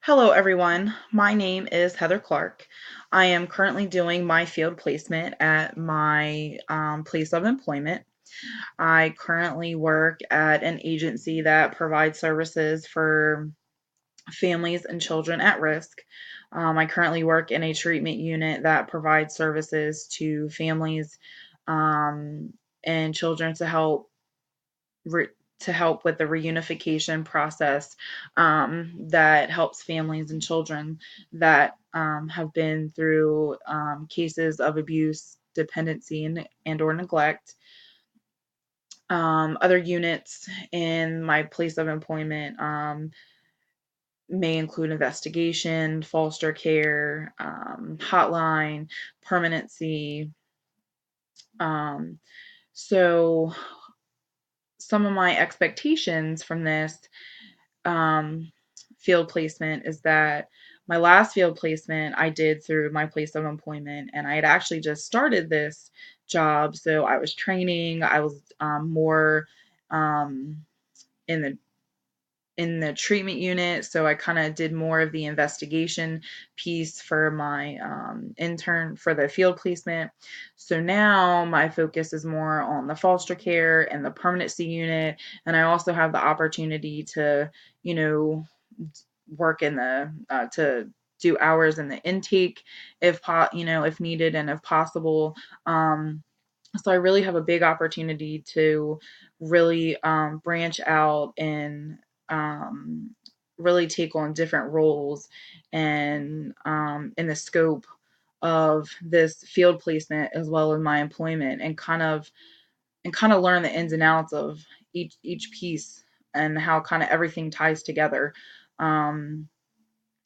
Hello, everyone. My name is Heather Clarke. I am currently doing my field placement at my place of employment. I currently work at an agency that provides services for families and children at risk. I currently work in a treatment unit that provides services to families um, and children re- to help with the reunification process that helps families and children that have been through cases of abuse, dependency, and or neglect. Other units in my place of employment may include investigation, foster care, hotline, permanency. Um, so, some of my expectations from this um, field placement is that my last field placement I did through my place of employment, and I had actually just started this job. So I was training, I was more um, in the treatment unit. So I kind of did more of the investigation piece for my intern for the field placement. So now my focus is more on the foster care and the permanency unit. And I also have the opportunity to, you know, work in the, to do hours in the intake if needed and if possible. So I really have a big opportunity to really branch out and um, really take on different roles and in the scope of this field placement as well as my employment and kind of learn the ins and outs of each piece and how kind of everything ties together. Um,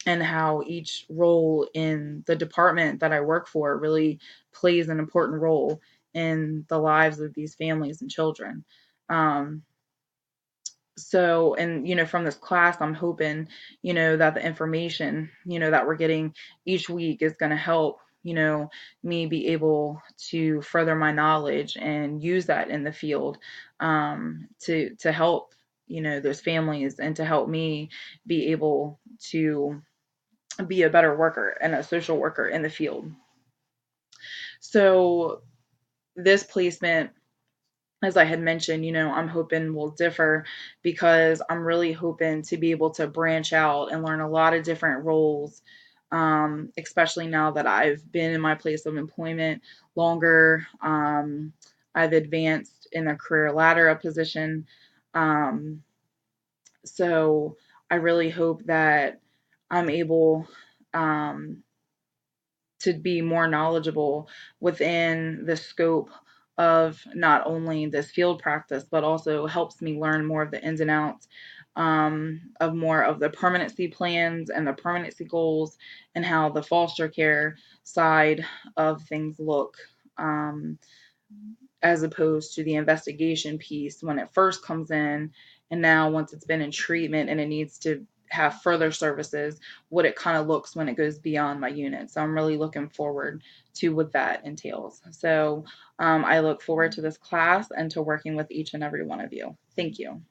and how each role in the department that I work for really plays an important role in the lives of these families and children. Um, and from this class, I'm hoping, that the information, that we're getting each week is going to help, me be able to further my knowledge and use that in the field to help, those families and to help me be able to be a better worker and a social worker in the field. So this placement, as I had mentioned, I'm hoping will differ because I'm really hoping to be able to branch out and learn a lot of different roles, especially now that I've been in my place of employment longer. I've advanced in the career ladder of position. Um, so I really hope that I'm able um, to be more knowledgeable within the scope of not only this field practice, but also helps me learn more of the ins and outs of more of the permanency plans and the permanency goals and how the foster care side of things look. As opposed to the investigation piece when it first comes in, and now once it's been in treatment and it needs to have further services, what it kind of looks when it goes beyond my unit. So I'm really looking forward to what that entails. So I look forward to this class and to working with each and every one of you. Thank you.